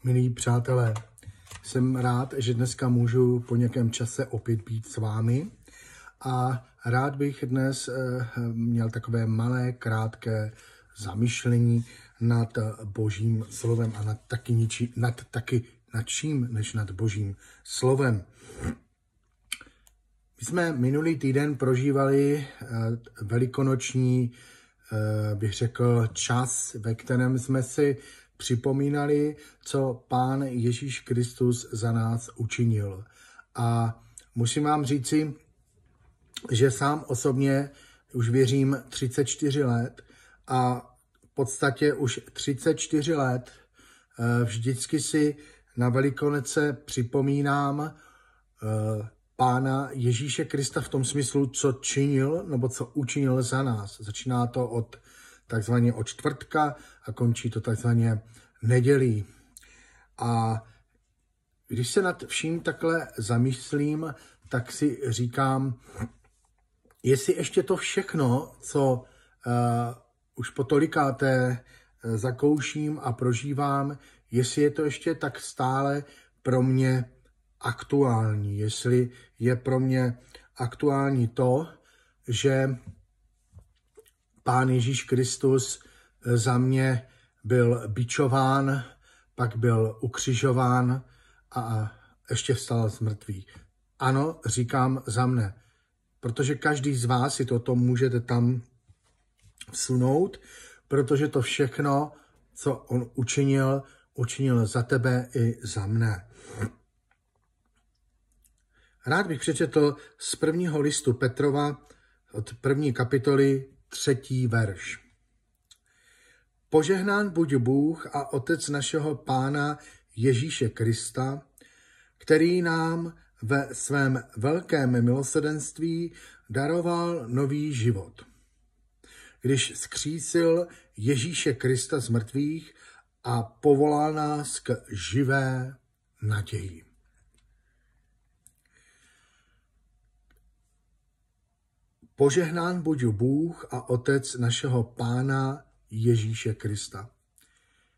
Milí přátelé, jsem rád, že dneska můžu po nějakém čase opět být s vámi a rád bych dnes měl takové malé, krátké zamyšlení nad Božím slovem a nad čím než nad Božím slovem. My jsme minulý týden prožívali velikonoční, bych řekl, čas, ve kterém jsme si připomínali, co Pán Ježíš Kristus za nás učinil. A musím vám říci, že sám osobně už věřím 34 let a v podstatě už 34 let vždycky si na Velikonoce připomínám Pána Ježíše Krista v tom smyslu, co činil, nebo co učinil za nás. Začíná to takzvaně od čtvrtka a končí to takzvaně nedělí. A když se nad vším takhle zamyslím, tak si říkám, jestli ještě to všechno, co už po tolikáté zakouším a prožívám, jestli je to ještě tak stále pro mě aktuální, jestli je pro mě aktuální to, že Pán Ježíš Kristus za mě byl bičován, pak byl ukřižován a ještě vstal z mrtvých. Ano, říkám za mne, protože každý z vás si toto můžete tam vsunout, protože to všechno, co on učinil za tebe i za mne. Rád bych přečetl z prvního listu Petrova od 1. kapitoly 3. verš. Požehnán buď Bůh a Otec našeho Pána Ježíše Krista, který nám ve svém velkém milosrdenství daroval nový život, když vzkřísil Ježíše Krista z mrtvých a povolal nás k živé naději. Požehnán buď Bůh a Otec našeho Pána Ježíše Krista.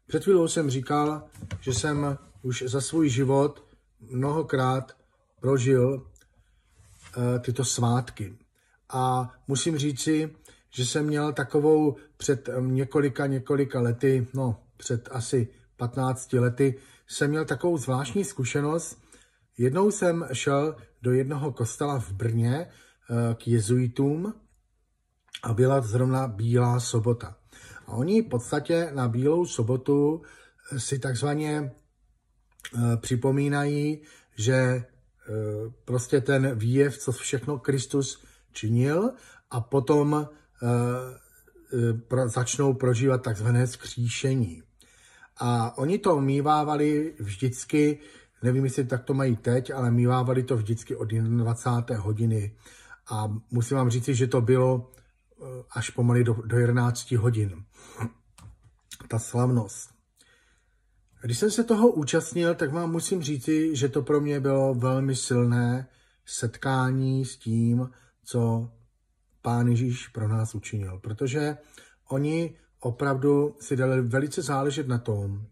Před chvílou jsem říkal, že jsem už za svůj život mnohokrát prožil tyto svátky. A musím říci, že jsem měl takovou před několika lety, před asi 15 lety, jsem měl takovou zvláštní zkušenost. Jednou jsem šel do jednoho kostela v Brně k jezuitům a byla zrovna Bílá sobota. A oni v podstatě na Bílou sobotu si takzvaně připomínají, že prostě ten výjev, co všechno Kristus činil, a potom začnou prožívat takzvané vzkříšení. A oni to mívávali vždycky, nevím, jestli tak to mají teď, ale mívávali to vždycky od 21. hodiny. A musím vám říct, že to bylo až pomalu do 11 hodin. Ta slavnost. Když jsem se toho účastnil, tak vám musím říci, že to pro mě bylo velmi silné setkání s tím, co Pán Ježíš pro nás učinil. Protože oni opravdu si dali velice záležet na tom,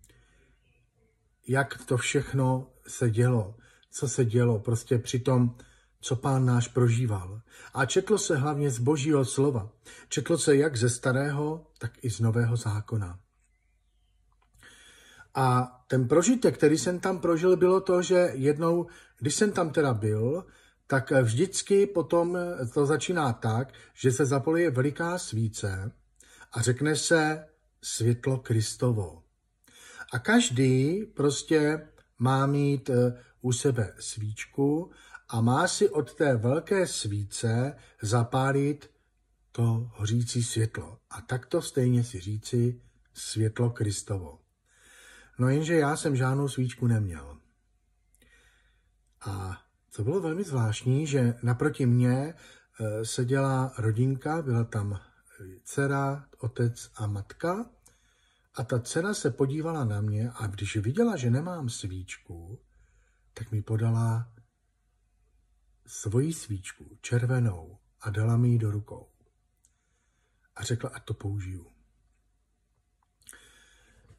jak to všechno se dělo, co se dělo prostě při tom, co Pán náš prožíval. A četlo se hlavně z Božího slova. Četlo se jak ze starého, tak i z nového zákona. A ten prožitek, který jsem tam prožil, bylo to, že jednou, když jsem tam teda byl, tak vždycky potom to začíná tak, že se zapaluje veliká svíce a řekne se světlo Kristovo. A každý prostě má mít u sebe svíčku a má si od té velké svíce zapálit to hořící světlo. A takto stejně si říci světlo Kristovo. No jenže já jsem žádnou svíčku neměl. A co bylo velmi zvláštní, že naproti mně seděla rodinka, byla tam dcera, otec a matka. A ta dcera se podívala na mě a když viděla, že nemám svíčku, tak mi podala svoji svíčku, červenou, a dala mi ji do rukou. A řekla, ať to použiju.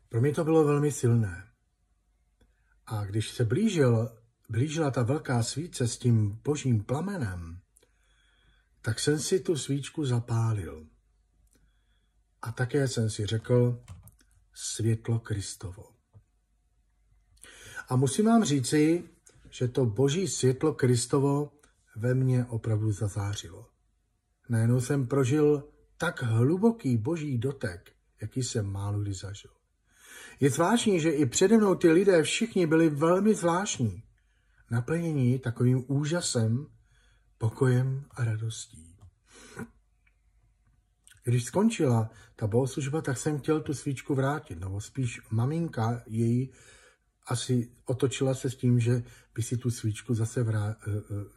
Pro mě to bylo velmi silné. A když se blížila ta velká svíce s tím božím plamenem, tak jsem si tu svíčku zapálil. A také jsem si řekl světlo Kristovo. A musím vám říci, že to boží světlo Kristovo ve mně opravdu zazářilo. Najednou jsem prožil tak hluboký boží dotek, jaký jsem málo kdy zažil. Je zvláštní, že i přede mnou ty lidé všichni byli velmi zvláštní, naplnění takovým úžasem, pokojem a radostí. Když skončila ta bohoslužba, tak jsem chtěl tu svíčku vrátit, nebo spíš maminka její asi otočila se s tím, že by si tu svíčku zase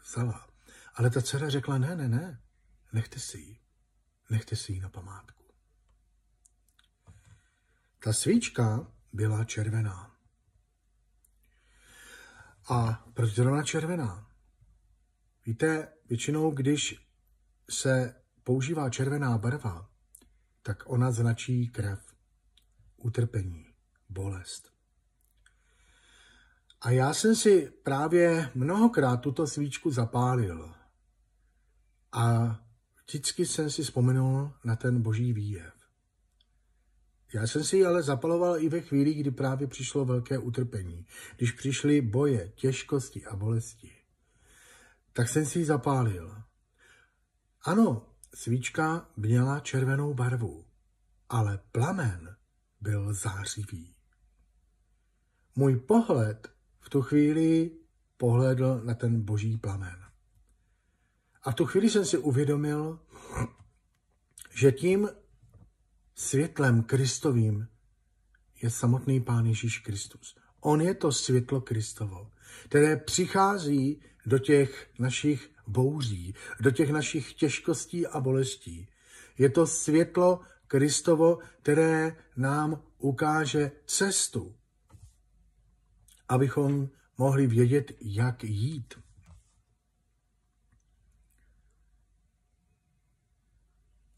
vzala. Ale ta dcera řekla, ne, nechte si ji na památku. Ta svíčka byla červená. A proč zrovna červená? Víte, většinou, když se používá červená barva, tak ona značí krev, utrpení, bolest. A já jsem si právě mnohokrát tuto svíčku zapálil. A vždycky jsem si vzpomenul na ten boží výjev. Já jsem si ji ale zapaloval i ve chvíli, kdy právě přišlo velké utrpení. Když přišly boje, těžkosti a bolesti, tak jsem si ji zapálil. Ano, svíčka měla červenou barvu, ale plamen byl zářivý. Můj pohled v tu chvíli pohlédl na ten boží plamen. A v tu chvíli jsem si uvědomil, že tím světlem Kristovým je samotný Pán Ježíš Kristus. On je to světlo Kristovo, které přichází do těch našich bouří, do těch našich těžkostí a bolestí. Je to světlo Kristovo, které nám ukáže cestu, abychom mohli vědět, jak jít.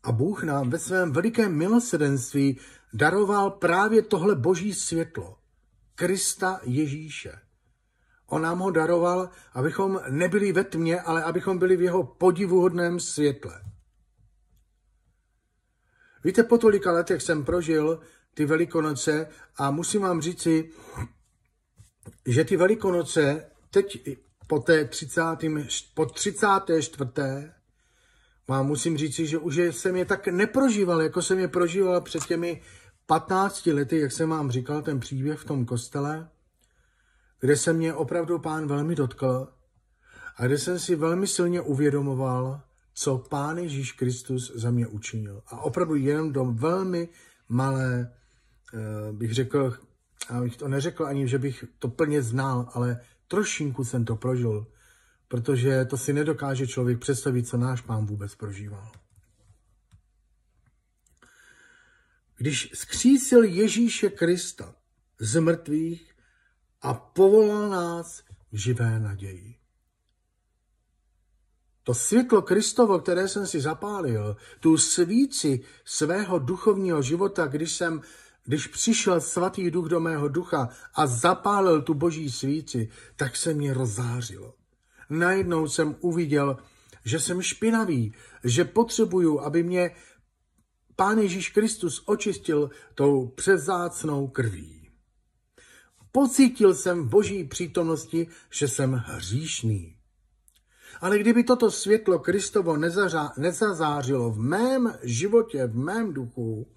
A Bůh nám ve svém velikém milosrdenství daroval právě tohle boží světlo, Krista Ježíše. On nám ho daroval, abychom nebyli ve tmě, ale abychom byli v jeho podivuhodném světle. Víte, po tolika letech jsem prožil ty Velikonoce a musím vám říci, že ty Velikonoce teď po 34. vám musím říci, že už jsem je tak neprožíval, jako jsem je prožíval před těmi 15 lety, jak jsem vám říkal, ten příběh v tom kostele, kde se mě opravdu Pán velmi dotkl a kde jsem si velmi silně uvědomoval, co Pán Ježíš Kristus za mě učinil. A opravdu jenom do velmi malé, bych řekl, abych to neřekl ani, že bych to plně znal, ale trošinku jsem to prožil, protože to si nedokáže člověk představit, co náš Pán vůbec prožíval. Když zkřísil Ježíše Krista z mrtvých a povolal nás k živé naději. To světlo Kristovo, které jsem si zapálil, tu svíci svého duchovního života, když přišel svatý duch do mého ducha a zapálil tu boží svíci, tak se mě rozzářilo. Najednou jsem uviděl, že jsem špinavý, že potřebuju, aby mě Pán Ježíš Kristus očistil tou převzácnou krví. Pocítil jsem v boží přítomnosti, že jsem hříšný. Ale kdyby toto světlo Kristovo nezazářilo v mém životě, v mém duchu,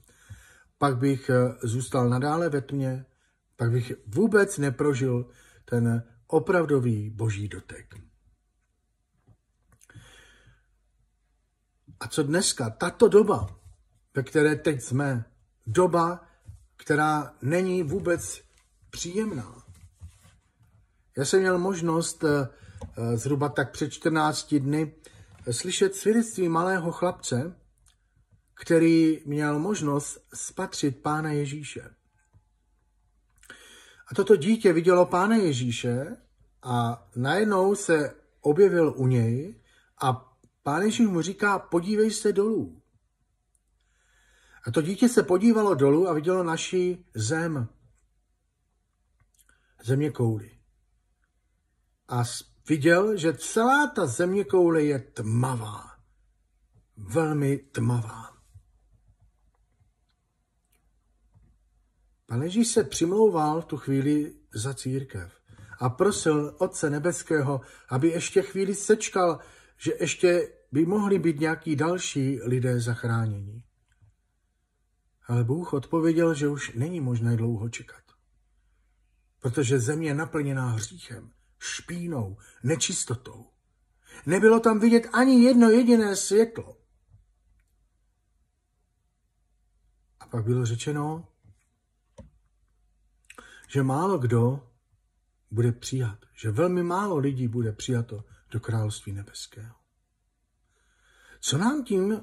pak bych zůstal nadále ve tmě, pak bych vůbec neprožil ten opravdový boží dotek. A co dneska? Tato doba, ve které teď jsme, doba, která není vůbec příjemná. Já jsem měl možnost zhruba tak před 14 dny slyšet svědectví malého chlapce, který měl možnost spatřit Pána Ježíše. A toto dítě vidělo Pána Ježíše a najednou se objevil u něj a Pán Ježíš mu říká, podívej se dolů. A to dítě se podívalo dolů a vidělo naši zem. zeměkouli. A viděl, že celá ta zeměkoule je tmavá. Velmi tmavá. Pán Ježíš se přimlouval tu chvíli za církev a prosil Otce nebeského, aby ještě chvíli sečkal, že ještě by mohli být nějaký další lidé zachráněni. Ale Bůh odpověděl, že už není možné dlouho čekat, protože země je naplněná hříchem, špínou, nečistotou. Nebylo tam vidět ani jedno jediné světlo. A pak bylo řečeno, že málo kdo bude přijat, že velmi málo lidí bude přijato do království nebeského. Co nám tím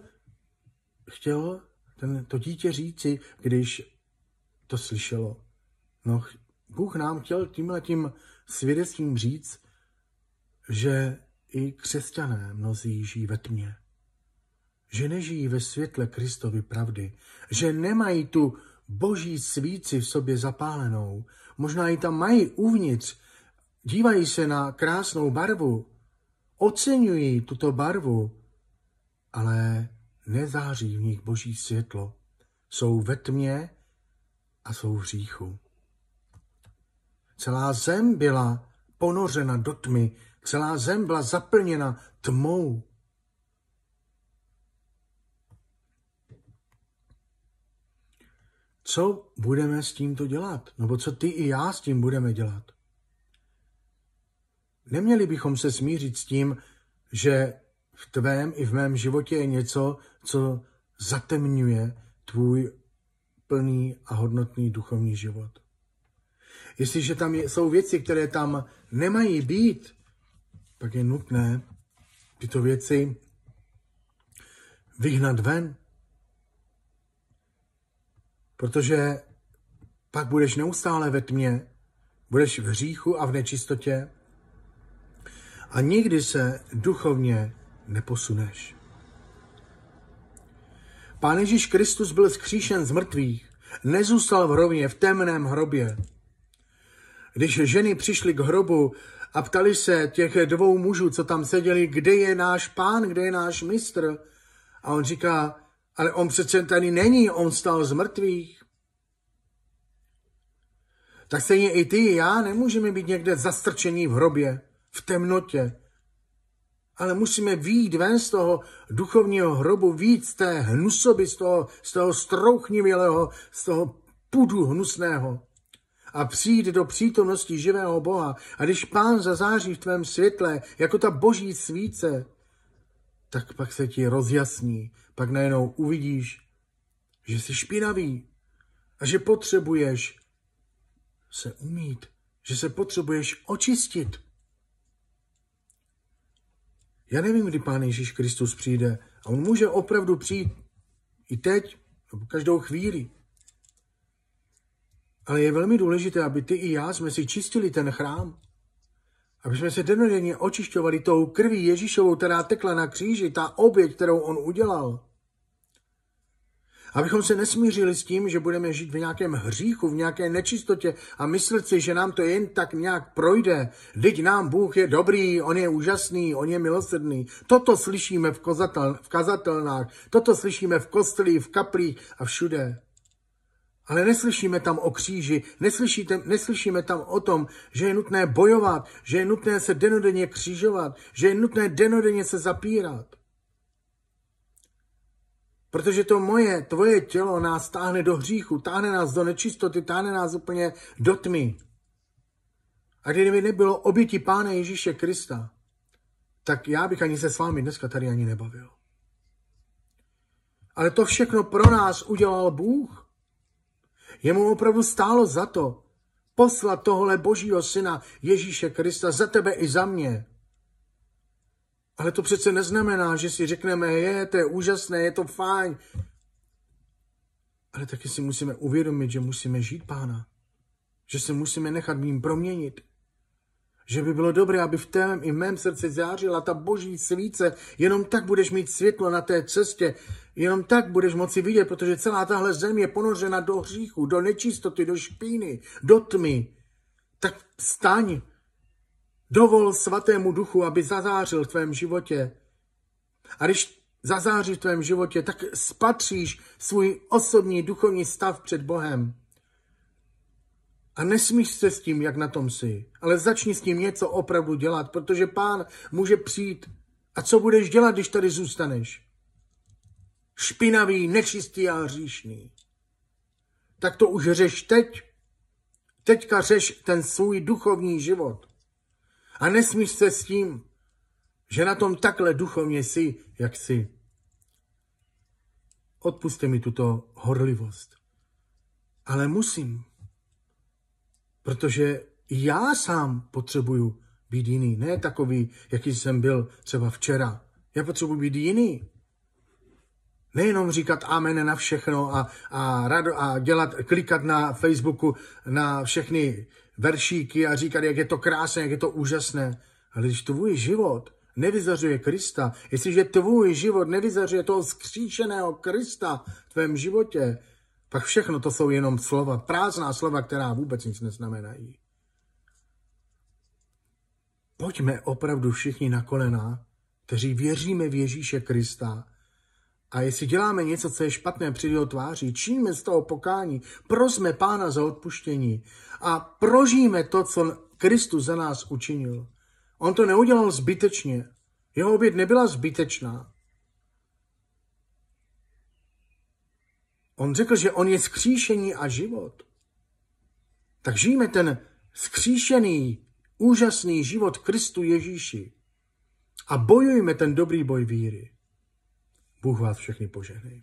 chtěl to dítě říci, když to slyšelo? No, Bůh nám chtěl tímhletím svědectvím říct, že i křesťané mnozí žijí ve tmě, že nežijí ve světle Kristovy pravdy, že nemají tu boží svíci v sobě zapálenou, možná ji tam mají uvnitř, dívají se na krásnou barvu, oceňují tuto barvu, ale nezáří v nich boží světlo. Jsou ve tmě a jsou v hříchu. Celá zem byla ponořena do tmy, celá zem byla zaplněna tmou. Co budeme s tímto dělat? Nebo co ty i já s tím budeme dělat? Neměli bychom se smířit s tím, že v tvém i v mém životě je něco, co zatemňuje tvůj plný a hodnotný duchovní život. Jestliže tam jsou věci, které tam nemají být, pak je nutné tyto věci vyhnat ven. Protože pak budeš neustále ve tmě, budeš v hříchu a v nečistotě a nikdy se duchovně neposuneš. Pán Ježíš Kristus byl vzkříšen z mrtvých, nezůstal v hrobě, v temném hrobě. Když ženy přišly k hrobu a ptali se těch dvou mužů, co tam seděli, kde je náš pán, kde je náš mistr, a on říká, ale on přece tady není, on stal z mrtvých. Tak stejně i ty i já nemůžeme být někde zastrčení v hrobě, v temnotě, ale musíme vyjít ven z toho duchovního hrobu, vyjít z té hnusoby, z toho strouchnivělého, z toho pudu hnusného a přijít do přítomnosti živého Boha. A když Pán zazáří v tvém světle, jako ta boží svíce, tak pak se ti rozjasní, pak najednou uvidíš, že jsi špinavý a že potřebuješ se umýt, že se potřebuješ očistit. Já nevím, kdy Pán Ježíš Kristus přijde a on může opravdu přijít i teď, nebo každou chvíli. Ale je velmi důležité, aby ty i já jsme si čistili ten chrám, aby jsme se dennodenně očišťovali tou krví Ježíšovou, která tekla na kříži, ta oběť, kterou on udělal. Abychom se nesmířili s tím, že budeme žít v nějakém hříchu, v nějaké nečistotě a myslet si, že nám to jen tak nějak projde. Vždyť nám Bůh je dobrý, on je úžasný, on je milosrdný. Toto slyšíme v kazatelnách, toto slyšíme v kostelích, v kaplích a všude. Ale neslyšíme tam o kříži, neslyšíme tam o tom, že je nutné bojovat, že je nutné se dennodenně křižovat, že je nutné dennodenně se zapírat. Protože to tvoje tělo nás táhne do hříchu, táhne nás do nečistoty, táhne nás úplně do tmy. A kdyby nebylo oběti Pána Ježíše Krista, tak já bych ani se s vámi dneska tady ani nebavil. Ale to všechno pro nás udělal Bůh. Jemu opravdu stálo za to poslat tohle Božího syna Ježíše Krista za tebe i za mě. Ale to přece neznamená, že si řekneme, to je úžasné, je to fajn. Ale taky si musíme uvědomit, že musíme žít Pána. Že se musíme nechat jím proměnit. Že by bylo dobré, aby v tém i v mém srdci zářila ta boží svíce. Jenom tak budeš mít světlo na té cestě. Jenom tak budeš moci vidět, protože celá tahle zem je ponořena do hříchu, do nečistoty, do špíny, do tmy. Tak vstaň, dovol Svatému Duchu, aby zazářil v tvém životě. A když zazáří v tvém životě, tak spatříš svůj osobní duchovní stav před Bohem. A nesmíš se s tím, jak na tom jsi, ale začni s tím něco opravdu dělat, protože Pán může přijít. A co budeš dělat, když tady zůstaneš? Špinavý, nečistý a hříšný. Tak to už řeš teď. Teďka řeš ten svůj duchovní život. A nesmíš se s tím, že na tom takhle duchovně jsi, jak jsi. Odpusťte mi tuto horlivost. Ale musím. Protože já sám potřebuju být jiný. Ne takový, jaký jsem byl třeba včera. Já potřebuji být jiný. Nejenom říkat amen na všechno a klikat na Facebooku na všechny veršíky a říkat, jak je to krásné, jak je to úžasné. Ale když tvůj život nevyzařuje Krista, jestliže tvůj život nevyzařuje toho vzkříšeného Krista v tvém životě, pak všechno to jsou jenom slova, prázdná slova, která vůbec nic neznamenají. Pojďme opravdu všichni na kolena, kteří věříme v Ježíše Krista. A jestli děláme něco, co je špatné před jeho tváří, činíme z toho pokání, prosme Pána za odpuštění a prožijeme to, co Kristus za nás učinil. On to neudělal zbytečně. Jeho oběť nebyla zbytečná. On řekl, že on je vzkříšení a život. Tak žijeme ten vzkříšený, úžasný život Kristu Ježíši a bojujme ten dobrý boj víry. Bůh vás všechny požehnej.